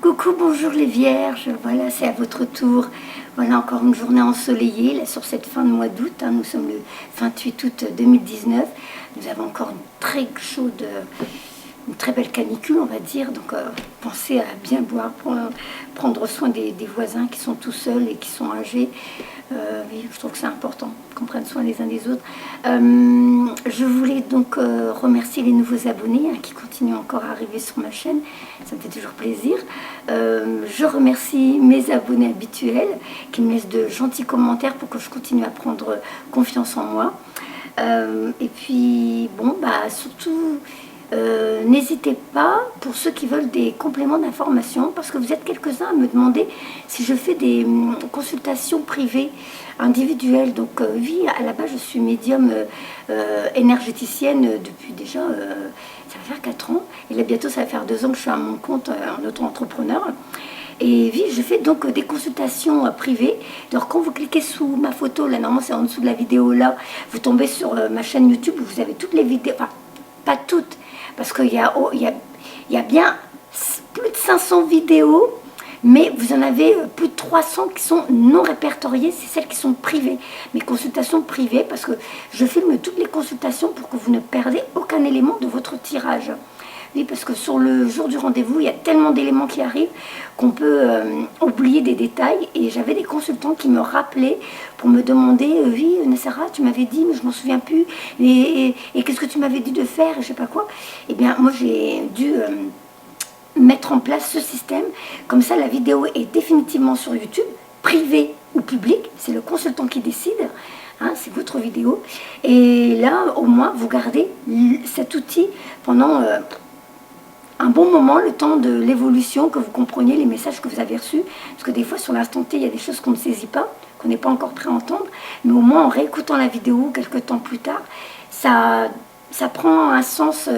Coucou, bonjour les vierges, voilà c'est à votre tour. Voilà encore une journée ensoleillée là, sur cette fin de mois d'août, hein. Nous sommes le 28 août 2019. Nous avons encore une très chaude, une très belle canicule on va dire. Donc pensez à bien boire, prendre soin des voisins qui sont tout seuls et qui sont âgés. Oui, je trouve que c'est important qu'on prenne soin les uns des autres. Je voulais donc remercier les nouveaux abonnés qui continuent encore à arriver sur ma chaîne. Ça me fait toujours plaisir. Je remercie mes abonnés habituels qui me laissent de gentils commentaires pour que je continue à prendre confiance en moi. Et puis, bon, bah surtout... n'hésitez pas pour ceux qui veulent des compléments d'information, parce que vous êtes quelques-uns à me demander si je fais des consultations privées individuelles. Donc oui, à la base je suis médium énergéticienne depuis déjà, ça va faire 4 ans, et là bientôt ça va faire 2 ans que je suis à mon compte en auto-entrepreneur. Et oui, je fais donc des consultations privées. Donc quand vous cliquez sous ma photo, là normalement c'est en dessous de la vidéo là, vous tombez sur ma chaîne YouTube où vous avez toutes les vidéos, enfin pas toutes, parce qu'il y a bien plus de 500 vidéos, mais vous en avez plus de 300 qui sont non répertoriées, c'est celles qui sont privées, mes consultations privées, parce que je filme toutes les consultations pour que vous ne perdez aucun élément de votre tirage. Oui, parce que sur le jour du rendez-vous, il y a tellement d'éléments qui arrivent qu'on peut oublier des détails. Et j'avais des consultants qui me rappelaient pour me demander « Oui, Nassara, tu m'avais dit, mais je m'en souviens plus. Et qu'est-ce que tu m'avais dit de faire ?» et je sais pas quoi. Eh bien, moi, j'ai dû mettre en place ce système. Comme ça, la vidéo est définitivement sur YouTube, privée ou publique. C'est le consultant qui décide. Hein, c'est votre vidéo. Et là, au moins, vous gardez cet outil pendant... un bon moment, le temps de l'évolution, que vous compreniez les messages que vous avez reçus. Parce que des fois, sur l'instant T, il y a des choses qu'on ne saisit pas, qu'on n'est pas encore prêt à entendre. Mais au moins, en réécoutant la vidéo quelques temps plus tard, ça prend un sens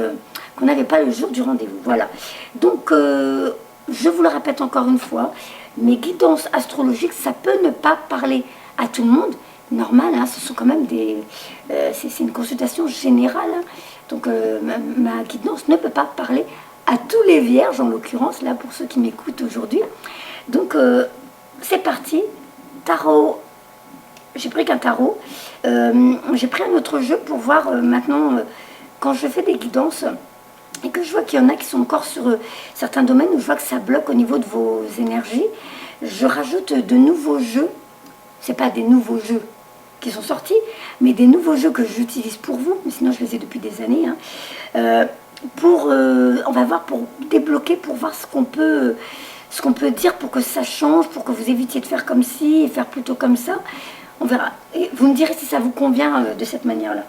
qu'on n'avait pas le jour du rendez-vous. Voilà. Donc, je vous le répète encore une fois, mes guidances astrologiques, ça peut ne pas parler à tout le monde. Normal, hein, ce sont quand même des... c'est une consultation générale. Hein. Donc, ma guidance ne peut pas parler à tous les vierges, en l'occurrence, là, pour ceux qui m'écoutent aujourd'hui. Donc, c'est parti. Tarot. J'ai pris qu'un tarot. J'ai pris un autre jeu pour voir maintenant, quand je fais des guidances, et que je vois qu'il y en a qui sont encore sur certains domaines où je vois que ça bloque au niveau de vos énergies, je rajoute de nouveaux jeux. C'est pas des nouveaux jeux qui sont sortis, mais des nouveaux jeux que j'utilise pour vous, mais sinon je les ai depuis des années, hein. On va voir, pour débloquer, pour voir ce qu'on peut dire pour que ça change, pour que vous évitiez de faire comme ci et faire plutôt comme ça. On verra. Et vous me direz si ça vous convient de cette manière-là.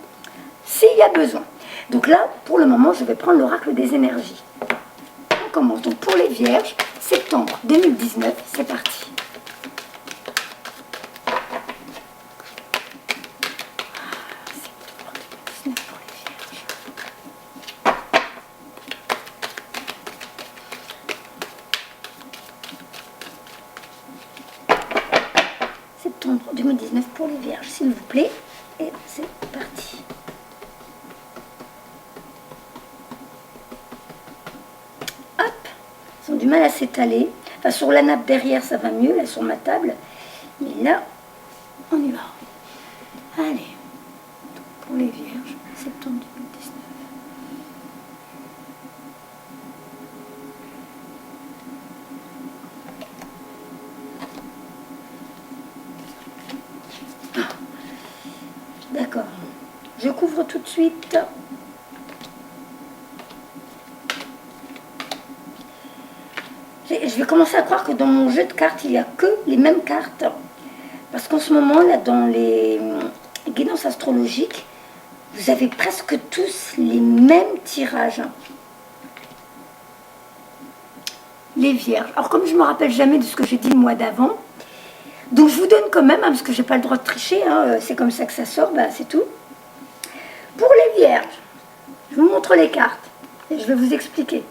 S'il y a besoin. Donc là, pour le moment, je vais prendre l'oracle des énergies. On commence donc pour les vierges, septembre 2019, c'est parti. Septembre 2019 pour les vierges, s'il vous plaît. Et c'est parti. Hop, ils ont du mal à s'étaler. Enfin, sur la nappe derrière, ça va mieux, là, sur ma table. Mais là, on y va. Allez. Donc, pour les vierges, septembre 2019. D'accord, je couvre tout de suite. Je vais commencer à croire que dans mon jeu de cartes, il n'y a que les mêmes cartes. Parce qu'en ce moment, là, dans les guidances astrologiques, vous avez presque tous les mêmes tirages. Les vierges. Alors, comme je ne me rappelle jamais de ce que j'ai dit le mois d'avant, donc je vous donne quand même, hein, parce que j'ai pas le droit de tricher, hein, c'est comme ça que ça sort, bah, c'est tout. Pour les vierges, je vous montre les cartes et je vais vous expliquer.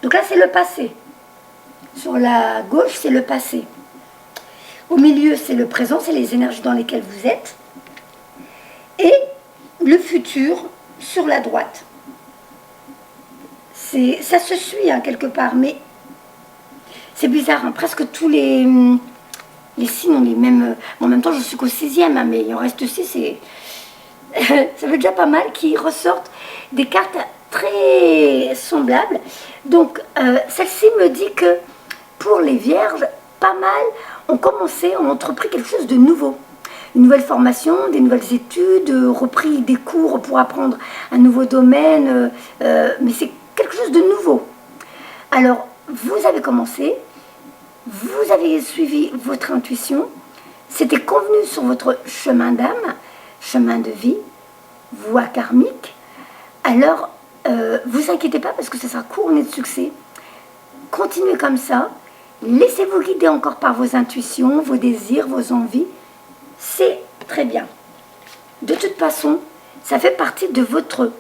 Donc là c'est le passé. Sur la gauche c'est le passé. Au milieu c'est le présent, c'est les énergies dans lesquelles vous êtes. Et le futur sur la droite. Ça se suit hein, quelque part, mais C'est bizarre, hein, presque tous les signes ont les mêmes... Bon, en même temps, je suis qu'au 6e, hein, mais il en reste 6 et... ça fait déjà pas mal qui ressortent des cartes très semblables. Donc, celle-ci me dit que pour les vierges, pas mal ont entrepris quelque chose de nouveau. Une nouvelle formation, des nouvelles études, repris des cours pour apprendre un nouveau domaine, mais c'est quelque chose de nouveau. Alors, vous avez commencé, vous avez suivi votre intuition, c'était convenu sur votre chemin d'âme, chemin de vie, voie karmique. Alors, vous inquiétez pas parce que ça sera couronné de succès. Continuez comme ça, laissez-vous guider encore par vos intuitions, vos désirs, vos envies. C'est très bien. De toute façon, ça fait partie de votre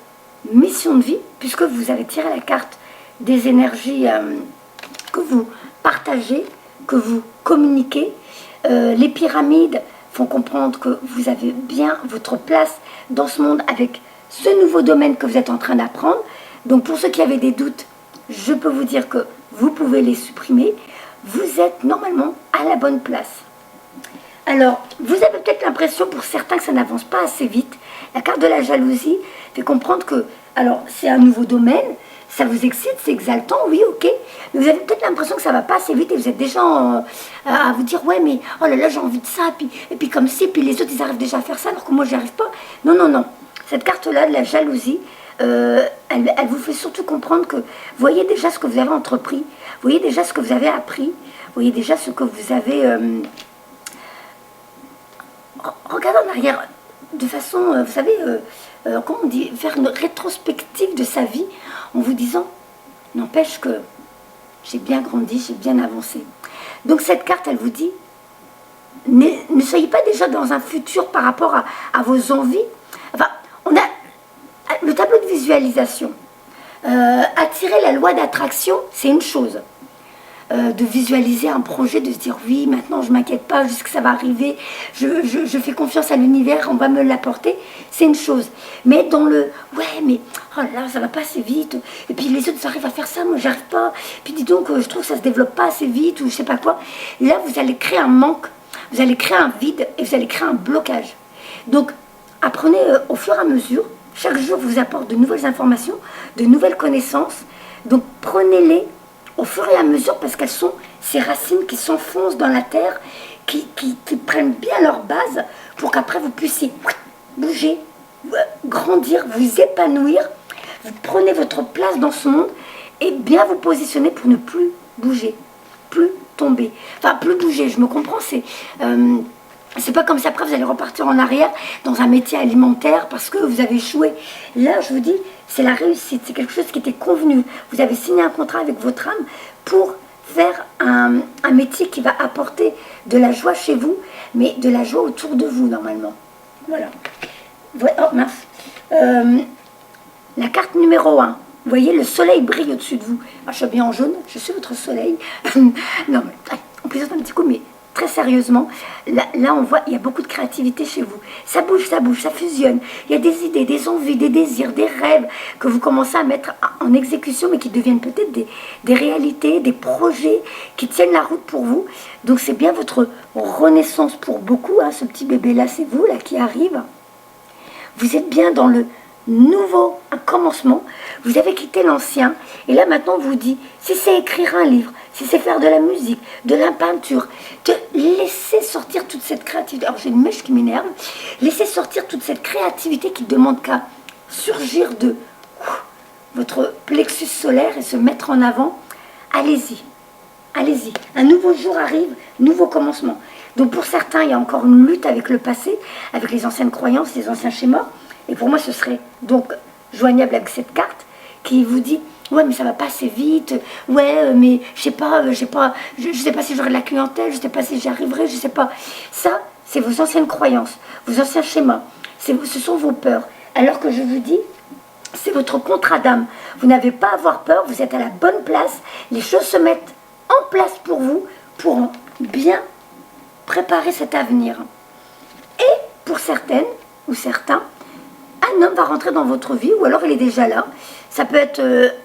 mission de vie, puisque vous avez tiré la carte des énergies que vous partagez, que vous communiquez. Les pyramides font comprendre que vous avez bien votre place dans ce monde avec ce nouveau domaine que vous êtes en train d'apprendre. Donc pour ceux qui avaient des doutes, je peux vous dire que vous pouvez les supprimer. Vous êtes normalement à la bonne place. Alors, vous avez peut-être l'impression pour certains que ça n'avance pas assez vite. La carte de la jalousie fait comprendre que, alors c'est un nouveau domaine, ça vous excite, c'est exaltant, oui, ok, mais vous avez peut-être l'impression que ça ne va pas assez vite et vous êtes déjà à vous dire, ouais, mais oh là là, j'ai envie de ça, et puis comme ci, puis les autres, ils arrivent déjà à faire ça, alors que moi, j'y arrive pas. Non, non, non. Cette carte-là, de la jalousie, elle vous fait surtout comprendre que vous voyez déjà ce que vous avez entrepris, vous voyez déjà ce que vous avez appris, vous voyez déjà ce que vous avez... regardez en arrière, de façon, vous savez, comment on dit, faire une rétrospective de sa vie en vous disant, n'empêche que j'ai bien grandi, j'ai bien avancé. Donc cette carte, elle vous dit, ne soyez pas déjà dans un futur par rapport à vos envies. Enfin, on a le tableau de visualisation. Attirer la loi d'attraction, c'est une chose. De visualiser un projet, de se dire oui, maintenant je ne m'inquiète pas, jusqu'à ça va arriver, je fais confiance à l'univers, on va me l'apporter, c'est une chose. Mais dans le ouais, mais oh là, ça va pas assez vite, et puis les autres arrivent à faire ça, moi j'arrive pas, puis dis donc, je trouve que ça se développe pas assez vite, ou je sais pas quoi, là vous allez créer un manque, vous allez créer un vide, et vous allez créer un blocage. Donc apprenez au fur et à mesure, chaque jour vous apporte de nouvelles informations, de nouvelles connaissances, donc prenez-les au fur et à mesure, parce qu'elles sont ces racines qui s'enfoncent dans la terre, qui prennent bien leur base pour qu'après vous puissiez bouger, grandir, vous épanouir. Vous prenez votre place dans ce monde et bien vous positionner pour ne plus bouger, plus tomber. Enfin, plus bouger, je me comprends, c'est pas comme ça, après vous allez repartir en arrière dans un métier alimentaire parce que vous avez échoué. Là, je vous dis, c'est la réussite, c'est quelque chose qui était convenu. Vous avez signé un contrat avec votre âme pour faire un métier qui va apporter de la joie chez vous, mais de la joie autour de vous, normalement. Voilà. Oh, mince. La carte numéro 1. Vous voyez, le soleil brille au-dessus de vous. Alors, je suis bien en jaune, je suis votre soleil. Non, mais on plaisante un petit coup, mais très sérieusement, là on voit, il y a beaucoup de créativité chez vous. Ça bouge, ça fusionne. Il y a des idées, des envies, des désirs, des rêves que vous commencez à mettre en exécution, mais qui deviennent peut-être des réalités, des projets qui tiennent la route pour vous. Donc c'est bien votre renaissance pour beaucoup, hein, ce petit bébé-là, c'est vous là qui arrive. Vous êtes bien dans le nouveau commencement, vous avez quitté l'ancien, et là maintenant on vous dit, si c'est écrire un livre, si c'est faire de la musique, de la peinture, de laisser sortir toute cette créativité, alors j'ai une mèche qui m'énerve, laissez sortir toute cette créativité qui ne demande qu'à surgir de votre plexus solaire et se mettre en avant. Allez-y, allez-y, un nouveau jour arrive, nouveau commencement. Donc pour certains, il y a encore une lutte avec le passé, avec les anciennes croyances, les anciens schémas. Et pour moi, ce serait donc joignable avec cette carte qui vous dit « Ouais, mais ça va pas assez vite. Ouais, mais je sais pas si j'aurai de la clientèle, je sais pas si j'y arriverai, je sais pas. » Ça, c'est vos anciennes croyances, vos anciens schémas. Ce sont vos peurs. Alors que je vous dis, c'est votre contrat d'âme. Vous n'avez pas à avoir peur, vous êtes à la bonne place. Les choses se mettent en place pour vous, pour bien préparer cet avenir. Et pour certaines ou certains, un homme va rentrer dans votre vie, ou alors il est déjà là. Ça peut être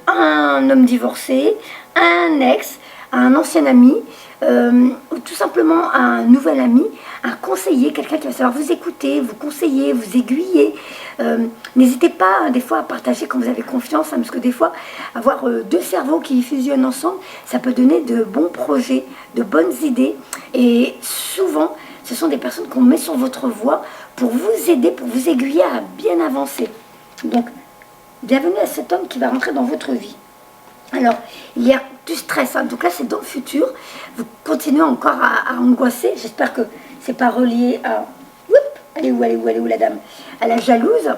un homme divorcé, un ex, à un ancien ami, ou tout simplement à un nouvel ami, un conseiller, quelqu'un qui va savoir vous écouter, vous conseiller, vous aiguiller. N'hésitez pas des fois à partager quand vous avez confiance, hein, parce que des fois, avoir deux cerveaux qui fusionnent ensemble, ça peut donner de bons projets, de bonnes idées. Et souvent, ce sont des personnes qu'on met sur votre voie pour vous aider, pour vous aiguiller à bien avancer. Donc, bienvenue à cet homme qui va rentrer dans votre vie. Alors, il y a du stress, hein. Donc là c'est dans le futur, vous continuez encore à angoisser, j'espère que c'est pas relié à, elle est où la dame, à la jalouse,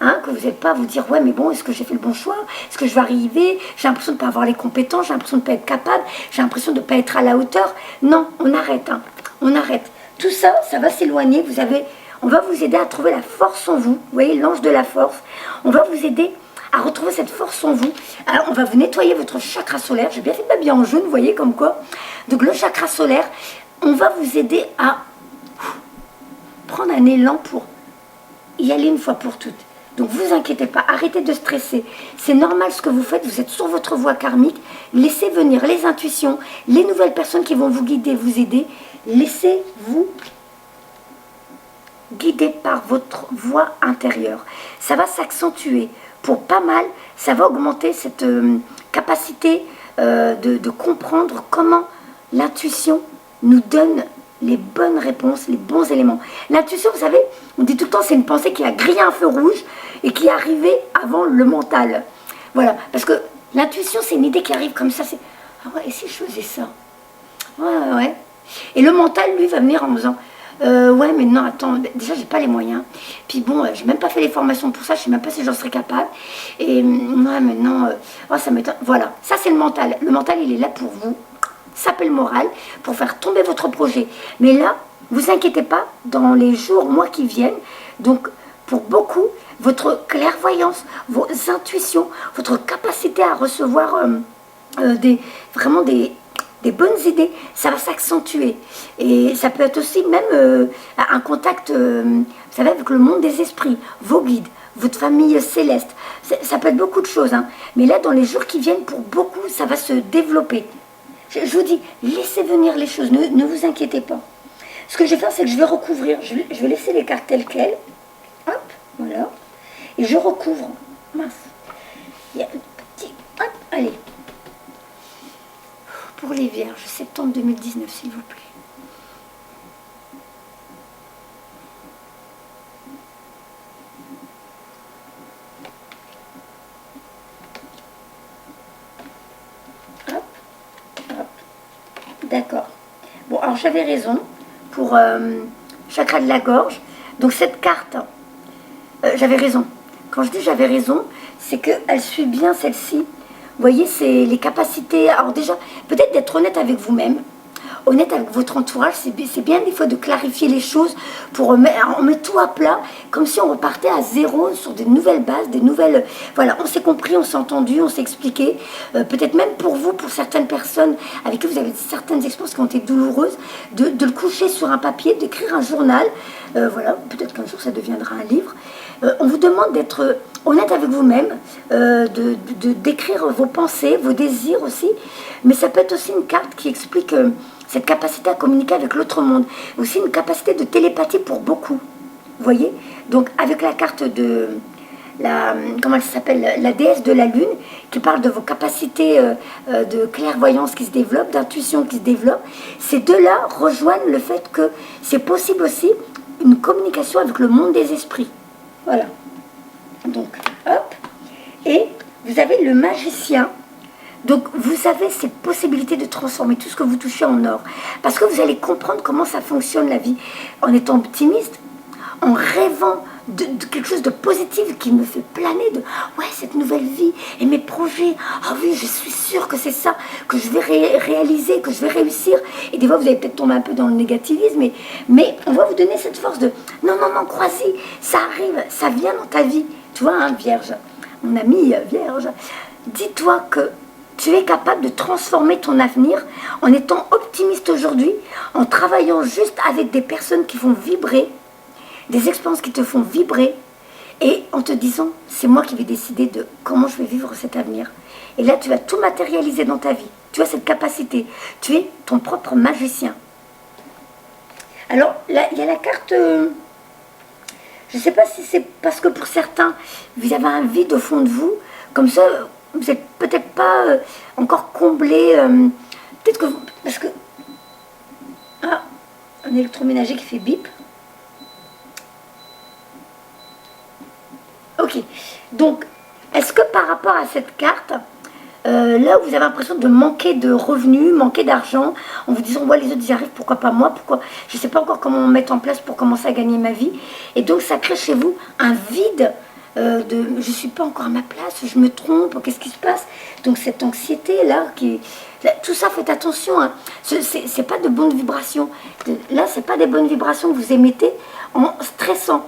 hein, que vous n'êtes pas à vous dire, ouais mais bon, est-ce que j'ai fait le bon choix, est-ce que je vais arriver, j'ai l'impression de ne pas avoir les compétences, j'ai l'impression de ne pas être capable, j'ai l'impression de ne pas être à la hauteur. Non, on arrête, hein. On arrête. Tout ça, ça va s'éloigner, on va vous aider à trouver la force en vous, vous voyez, l'ange de la force, on va vous aider à retrouver cette force en vous. Alors, on va vous nettoyer votre chakra solaire. J'ai bien fait de m'habiller en jaune, vous voyez, comme quoi. Donc, le chakra solaire, on va vous aider à prendre un élan pour y aller une fois pour toutes. Donc, vous inquiétez pas, arrêtez de stresser. C'est normal ce que vous faites, vous êtes sur votre voie karmique. Laissez venir les intuitions, les nouvelles personnes qui vont vous guider, vous aider. Laissez-vous guider par votre voie intérieure. Ça va s'accentuer. Pour pas mal, ça va augmenter cette capacité de comprendre comment l'intuition nous donne les bonnes réponses, les bons éléments. L'intuition, vous savez, on dit tout le temps, c'est une pensée qui a grillé un feu rouge et qui est arrivée avant le mental. Voilà, parce que l'intuition, c'est une idée qui arrive comme ça, c'est « Ah ouais, et si je faisais ça ?» Ouais. Et le mental, lui, va venir en me disant ouais, mais non, attends, déjà, j'ai pas les moyens. Puis bon, j'ai même pas fait les formations pour ça, je sais même pas si j'en serais capable. Et ouais, mais non, ça m'étonne. Voilà, ça, c'est le mental. Le mental, il est là pour vous, saper le moral, pour faire tomber votre projet. Mais là, vous inquiétez pas, dans les jours, mois qui viennent, donc, pour beaucoup, votre clairvoyance, vos intuitions, votre capacité à recevoir vraiment des bonnes idées, ça va s'accentuer. Et ça peut être aussi même un contact, vous savez, avec le monde des esprits, vos guides, votre famille céleste. Ça peut être beaucoup de choses, hein. Mais là, dans les jours qui viennent, pour beaucoup, ça va se développer. Je vous dis, laissez venir les choses, ne vous inquiétez pas. Ce que je vais faire, c'est que je vais recouvrir, je vais laisser les cartes telles quelles. Hop, voilà. Et je recouvre. Mince. Il y a un petit... Hop, allez. Pour les Vierges, septembre 2019, s'il vous plaît. Hop, hop. D'accord. Bon, alors j'avais raison pour chakra de la gorge. Donc cette carte, j'avais raison. Quand je dis j'avais raison, c'est qu'elle suit bien celle-ci. Vous voyez, c'est les capacités. Alors déjà, peut-être d'être honnête avec vous-même, honnête avec votre entourage, c'est bien des fois de clarifier les choses pour on met tout à plat, comme si on repartait à zéro sur des nouvelles bases, des nouvelles... Voilà, on s'est compris, on s'est entendu, on s'est expliqué. Peut-être même pour vous, pour certaines personnes avec qui vous avez certaines expériences qui ont été douloureuses, de le coucher sur un papier, d'écrire un journal. Voilà, peut-être qu'un jour ça deviendra un livre. On vous demande d'être honnête avec vous-même, d'écrire vos pensées, vos désirs aussi, mais ça peut être aussi une carte qui explique cette capacité à communiquer avec l'autre monde, aussi une capacité de télépathie pour beaucoup, vous voyez. Donc avec la carte de comment elle s'appelle, la déesse de la lune, qui parle de vos capacités de clairvoyance qui se développent, d'intuition qui se développe, ces deux-là rejoignent le fait que c'est possible aussi une communication avec le monde des esprits. Voilà. Donc, hop. Et vous avez le magicien. Donc, vous avez cette possibilité de transformer tout ce que vous touchez en or. Parce que vous allez comprendre comment ça fonctionne la vie. En étant optimiste, en rêvant de quelque chose de positif qui me fait planer de ouais, cette nouvelle vie et mes projets. Ah oui, je suis sûre que c'est ça que je vais réaliser, que je vais réussir. Et des fois, vous allez peut-être tomber un peu dans le négativisme, mais on va vous donner cette force de non, crois-y, ça arrive, ça vient dans ta vie. Tu vois, hein, Vierge, mon ami Vierge, dis-toi que tu es capable de transformer ton avenir en étant optimiste aujourd'hui, en travaillant juste avec des personnes qui font vibrer, des expériences qui te font vibrer, et en te disant, c'est moi qui vais décider de comment je vais vivre cet avenir. Et là, tu vas tout matérialiser dans ta vie. Tu as cette capacité. Tu es ton propre magicien. Alors, là, il y a la carte... je ne sais pas si c'est parce que pour certains, vous avez un vide au fond de vous. Comme ça, vous n'êtes peut-être pas encore comblé. Peut-être que... Parce que... Ah, un électroménager qui fait bip. Ok. Donc, est-ce que par rapport à cette carte... là où vous avez l'impression de manquer de revenus, manquer d'argent, en vous disant, ouais, les autres y arrivent, pourquoi pas moi, pourquoi je ne sais pas encore comment mettre en place pour commencer à gagner ma vie. Et donc ça crée chez vous un vide de je ne suis pas encore à ma place, je me trompe, qu'est-ce qui se passe. Donc cette anxiété-là, tout ça, faites attention, hein. C'est pas de bonnes vibrations. Là, ce n'est pas des bonnes vibrations que vous émettez en stressant.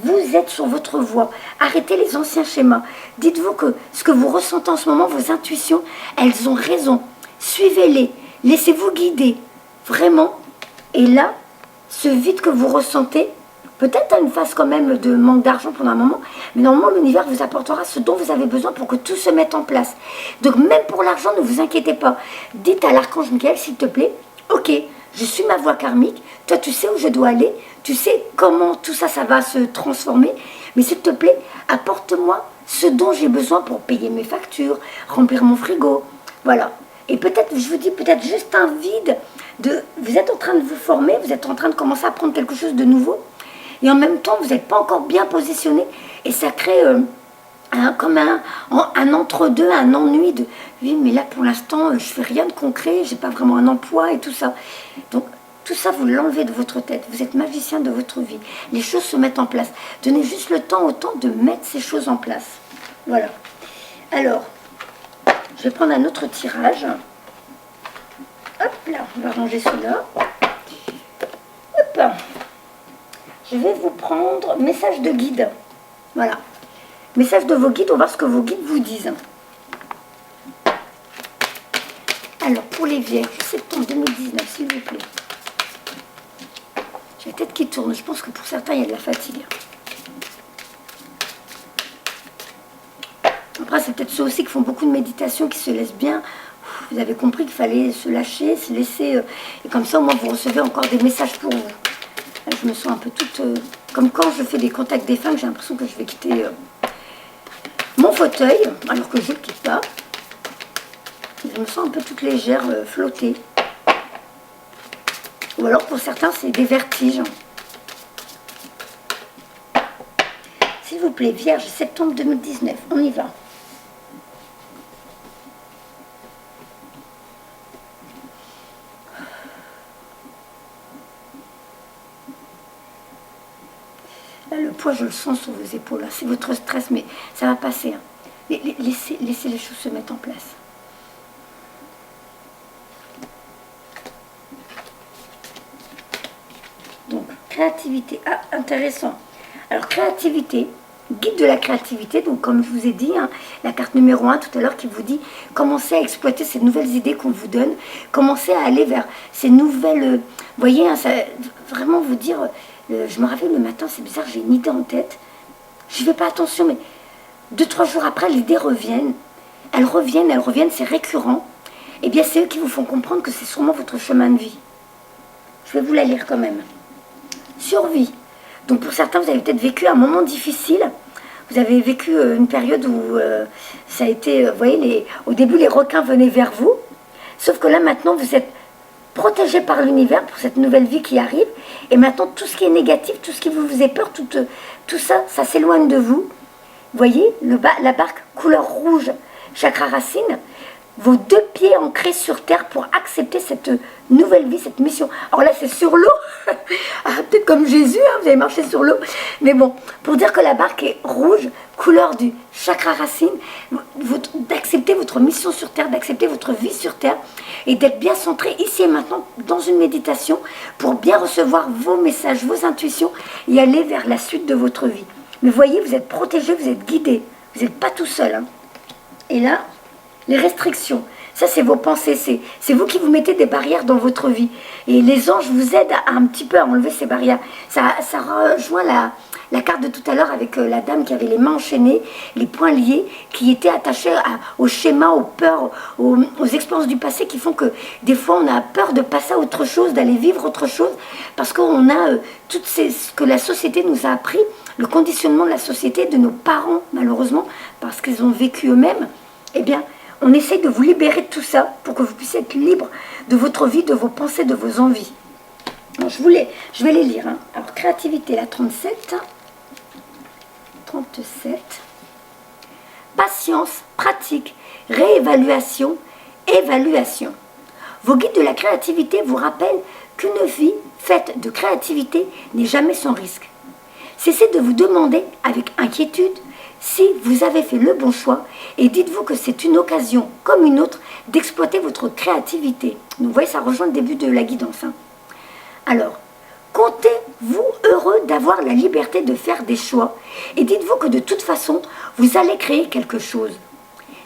Vous êtes sur votre voie. Arrêtez les anciens schémas. Dites-vous que ce que vous ressentez en ce moment, vos intuitions, elles ont raison. Suivez-les. Laissez-vous guider. Vraiment. Et là, ce vide que vous ressentez, peut-être à une phase quand même de manque d'argent pendant un moment, mais normalement, l'univers vous apportera ce dont vous avez besoin pour que tout se mette en place. Donc, même pour l'argent, ne vous inquiétez pas. Dites à l'archange Michael, s'il te plaît, ok, je suis ma voie karmique, toi tu sais où je dois aller, tu sais comment tout ça, ça va se transformer, mais s'il te plaît, apporte-moi ce dont j'ai besoin pour payer mes factures, remplir mon frigo, voilà. Et peut-être, je vous dis, peut-être juste un vide, vous êtes en train de vous former, vous êtes en train de commencer à apprendre quelque chose de nouveau, et en même temps, vous n'êtes pas encore bien positionné, et ça crée... comme un entre-deux, un ennui de oui, mais là pour l'instant je fais rien de concret, j'ai pas vraiment un emploi et tout ça. Donc tout ça vous l'enlevez de votre tête, vous êtes magicien de votre vie, les choses se mettent en place. Donnez juste le temps au temps de mettre ces choses en place. Voilà. Alors, je vais prendre un autre tirage. Hop là, on va ranger cela. Hop. Je vais vous prendre message de guide. Voilà. Message de vos guides, on va voir ce que vos guides vous disent. Alors, pour les vierges, septembre 2019, s'il vous plaît. J'ai la tête qui tourne. Je pense que pour certains, il y a de la fatigue. Après, c'est peut-être ceux aussi qui font beaucoup de méditation, qui se laissent bien. Vous avez compris qu'il fallait se lâcher, se laisser. Et comme ça, au moins, vous recevez encore des messages pour vous. Là, je me sens un peu toute... comme quand je fais des contacts des femmes, j'ai l'impression que je vais quitter... mon fauteuil, alors que je ne le quitte pas. Je me sens un peu toute légère, flottée. Ou alors pour certains, c'est des vertiges. S'il vous plaît, Vierge, septembre 2019, on y va. Là, le poids, je le sens sur vos épaules. C'est votre stress, mais ça va passer. Hein. Laissez les choses se mettre en place. Donc, créativité. Ah, intéressant. Alors, créativité, guide de la créativité. Donc, comme je vous ai dit, hein, la carte numéro 1 tout à l'heure qui vous dit commencez à exploiter ces nouvelles idées qu'on vous donne. Commencez à aller vers ces nouvelles... vous voyez, hein, ça, vraiment vous dire... je me réveille le matin, c'est bizarre, j'ai une idée en tête. Je ne fais pas attention, mais 2-3 jours après, l'idée reviennent. Elles reviennent, c'est récurrent. Eh bien, c'est eux qui vous font comprendre que c'est sûrement votre chemin de vie. Je vais vous la lire quand même. Survie. Donc pour certains, vous avez peut-être vécu un moment difficile. Vous avez vécu une période où ça a été, vous voyez, au début, les requins venaient vers vous. Sauf que là, maintenant, vous êtes protégé par l'univers pour cette nouvelle vie qui arrive. Et maintenant, tout ce qui est négatif, tout ce qui vous faisait peur, tout ça, ça s'éloigne de vous. Vous voyez, la barque couleur rouge, chakra racine, vos 2 pieds ancrés sur terre pour accepter cette nouvelle vie, cette mission. Alors là, c'est sur l'eau. Peut-être comme Jésus, hein, vous avez marché sur l'eau. Mais bon, pour dire que la barque est rouge, couleur du chakra racine, d'accepter votre mission sur terre, d'accepter votre vie sur terre et d'être bien centré ici et maintenant dans une méditation pour bien recevoir vos messages, vos intuitions et aller vers la suite de votre vie. Mais voyez, vous êtes protégé, vous êtes guidé, vous n'êtes pas tout seul. Hein. Et là, les restrictions, ça c'est vos pensées, c'est vous qui vous mettez des barrières dans votre vie. Et les anges vous aident un petit peu à enlever ces barrières. Ça rejoint La carte de tout à l'heure avec la dame qui avait les mains enchaînées, les poings liés, qui était attachée au schéma, aux peurs, aux expériences du passé qui font que des fois on a peur de passer à autre chose, d'aller vivre autre chose, parce qu'on a tout ce que la société nous a appris, le conditionnement de la société, de nos parents malheureusement, parce qu'ils ont vécu eux-mêmes. Eh bien, on essaye de vous libérer de tout ça pour que vous puissiez être libre de votre vie, de vos pensées, de vos envies. Alors, je vais les lire. Hein. Alors, créativité, la 37. 37. Patience, pratique, réévaluation, évaluation. Vos guides de la créativité vous rappellent qu'une vie faite de créativité n'est jamais sans risque. Cessez de vous demander avec inquiétude si vous avez fait le bon choix et dites-vous que c'est une occasion, comme une autre, d'exploiter votre créativité. Donc, vous voyez, ça rejoint le début de la guidance. Hein. Alors, comptez-vous heureux d'avoir la liberté de faire des choix et dites-vous que de toute façon, vous allez créer quelque chose.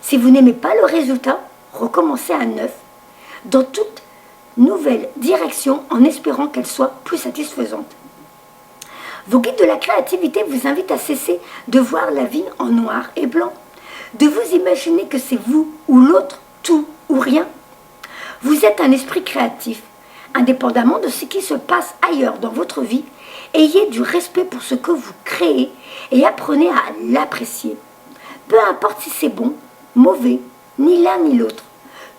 Si vous n'aimez pas le résultat, recommencez à neuf, dans toute nouvelle direction en espérant qu'elle soit plus satisfaisante. Vos guides de la créativité vous invitent à cesser de voir la vie en noir et blanc, de vous imaginer que c'est vous ou l'autre, tout ou rien. Vous êtes un esprit créatif. Indépendamment de ce qui se passe ailleurs dans votre vie, ayez du respect pour ce que vous créez et apprenez à l'apprécier. Peu importe si c'est bon, mauvais, ni l'un ni l'autre.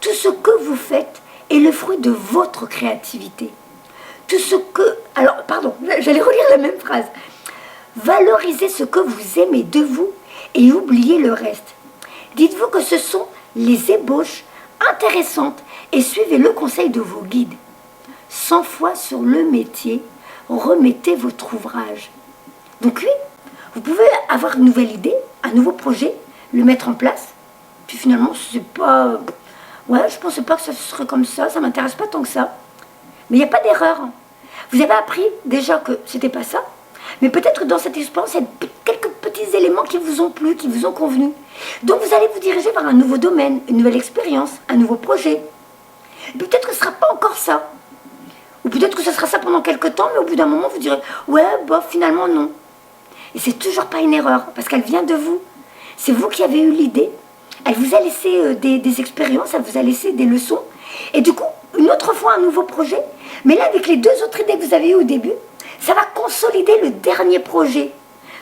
Tout ce que vous faites est le fruit de votre créativité. Tout ce que... Alors, pardon, j'allais relire la même phrase. Valorisez ce que vous aimez de vous et oubliez le reste. Dites-vous que ce sont les ébauches intéressantes et suivez le conseil de vos guides. 100 fois sur le métier, remettez votre ouvrage. Donc oui, vous pouvez avoir une nouvelle idée, un nouveau projet, le mettre en place, puis finalement, c'est pas... Ouais, je pensais pas que ça serait comme ça m'intéresse pas tant que ça. Mais il n'y a pas d'erreur. Vous avez appris déjà que c'était pas ça, mais peut-être que dans cette expérience, il y a quelques petits éléments qui vous ont plu, qui vous ont convenu. Donc vous allez vous diriger vers un nouveau domaine, une nouvelle expérience, un nouveau projet. Peut-être que ce ne sera pas encore ça. Ou peut-être que ce sera ça pendant quelques temps, mais au bout d'un moment, vous direz « Ouais, bof, finalement, non. » Et c'est toujours pas une erreur, parce qu'elle vient de vous. C'est vous qui avez eu l'idée. Elle vous a laissé des expériences, elle vous a laissé des leçons. Et du coup, une autre fois, un nouveau projet. Mais là, avec les deux autres idées que vous avez eues au début, ça va consolider le dernier projet.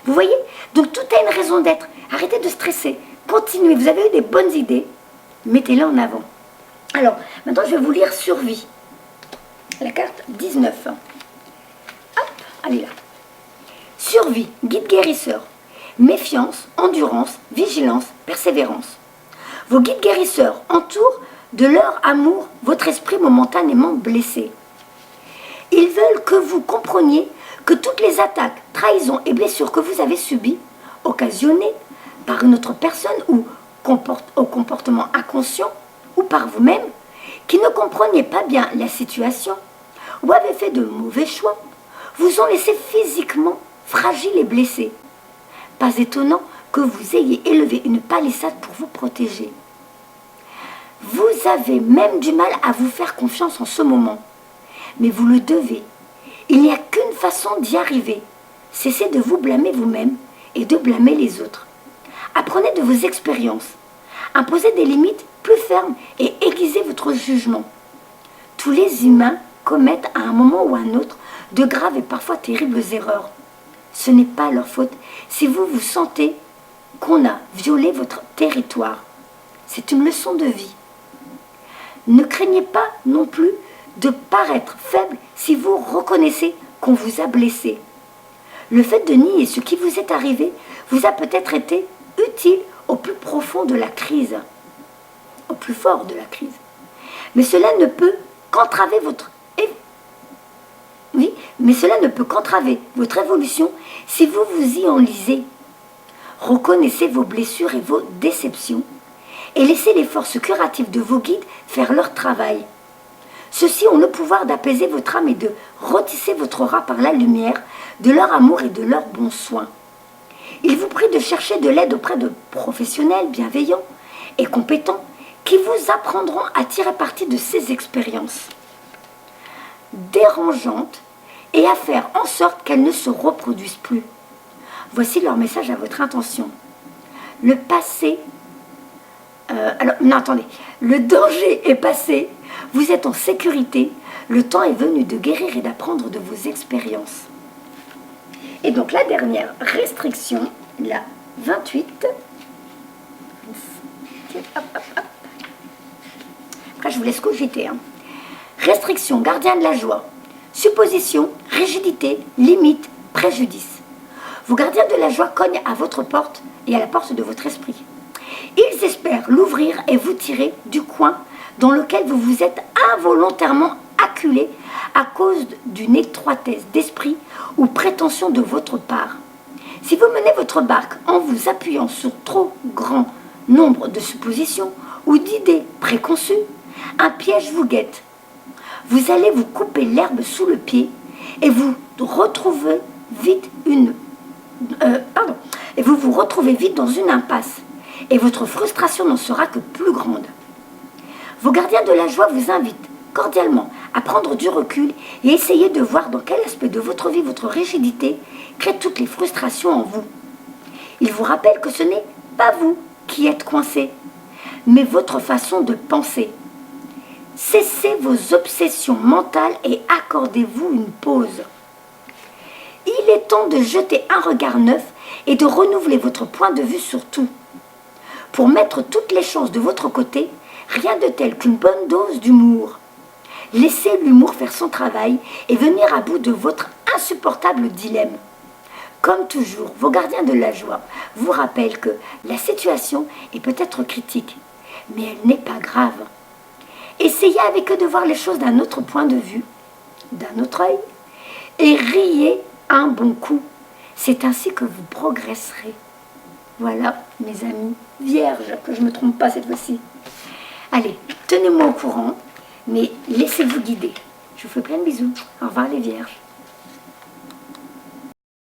Vous voyez? Donc, tout a une raison d'être. Arrêtez de stresser. Continuez. Vous avez eu des bonnes idées. Mettez-les en avant. Alors, maintenant, je vais vous lire Survie. La carte 19. Hop, allez là. Survie, guide guérisseur. Méfiance, endurance, vigilance, persévérance. Vos guides guérisseurs entourent de leur amour votre esprit momentanément blessé. Ils veulent que vous compreniez que toutes les attaques, trahisons et blessures que vous avez subies, occasionnées par une autre personne ou au comportement inconscient ou par vous-même, qui ne compreniez pas bien la situation ou avez fait de mauvais choix, vous ont laissé physiquement fragile et blessé. Pas étonnant que vous ayez élevé une palissade pour vous protéger. Vous avez même du mal à vous faire confiance en ce moment. Mais vous le devez. Il n'y a qu'une façon d'y arriver. Cessez de vous blâmer vous-même et de blâmer les autres. Apprenez de vos expériences. Imposez des limites plus fermes et aiguisez votre jugement. Tous les humains commettent à un moment ou à un autre de graves et parfois terribles erreurs. Ce n'est pas leur faute si vous vous sentez qu'on a violé votre territoire. C'est une leçon de vie. Ne craignez pas non plus de paraître faible si vous reconnaissez qu'on vous a blessé. Le fait de nier ce qui vous est arrivé vous a peut-être été utile au plus profond de la crise, au plus fort de la crise. Mais cela ne peut qu'entraver votre évolution si vous vous y enlisez. Reconnaissez vos blessures et vos déceptions et laissez les forces curatives de vos guides faire leur travail. Ceux-ci ont le pouvoir d'apaiser votre âme et de retisser votre aura par la lumière de leur amour et de leur bon soin. Ils vous prient de chercher de l'aide auprès de professionnels bienveillants et compétents qui vous apprendront à tirer parti de ces expériences dérangeantes et à faire en sorte qu'elles ne se reproduisent plus. Voici leur message à votre intention. Le passé... alors, non, attendez. Le danger est passé. Vous êtes en sécurité. Le temps est venu de guérir et d'apprendre de vos expériences. Et donc, la dernière restriction, la 28. Après, je vous laisse cogiter. Hein. Restriction, gardien de la joie. Supposition, rigidité, limite, préjudice. Vos gardiens de la joie cognent à votre porte et à la porte de votre esprit. Ils espèrent l'ouvrir et vous tirer du coin dans lequel vous vous êtes involontairement acculé à cause d'une étroitesse d'esprit ou prétention de votre part. Si vous menez votre barque en vous appuyant sur trop grand nombre de suppositions ou d'idées préconçues, un piège vous guette. Vous allez vous couper l'herbe sous le pied et vous retrouvez vite vous retrouvez vite dans une impasse et votre frustration n'en sera que plus grande. Vos gardiens de la joie vous invitent cordialement à prendre du recul et essayer de voir dans quel aspect de votre vie votre rigidité crée toutes les frustrations en vous. Ils vous rappellent que ce n'est pas vous qui êtes coincé, mais votre façon de penser. Cessez vos obsessions mentales et accordez-vous une pause. Il est temps de jeter un regard neuf et de renouveler votre point de vue sur tout. Pour mettre toutes les chances de votre côté, rien de tel qu'une bonne dose d'humour. Laissez l'humour faire son travail et venir à bout de votre insupportable dilemme. Comme toujours, vos gardiens de la joie vous rappellent que la situation est peut-être critique, mais elle n'est pas grave. Essayez avec eux de voir les choses d'un autre point de vue, d'un autre œil, et riez un bon coup. C'est ainsi que vous progresserez. Voilà, mes amis vierges, que je ne me trompe pas cette fois-ci. Allez, tenez-moi au courant, mais laissez-vous guider. Je vous fais plein de bisous. Au revoir les vierges.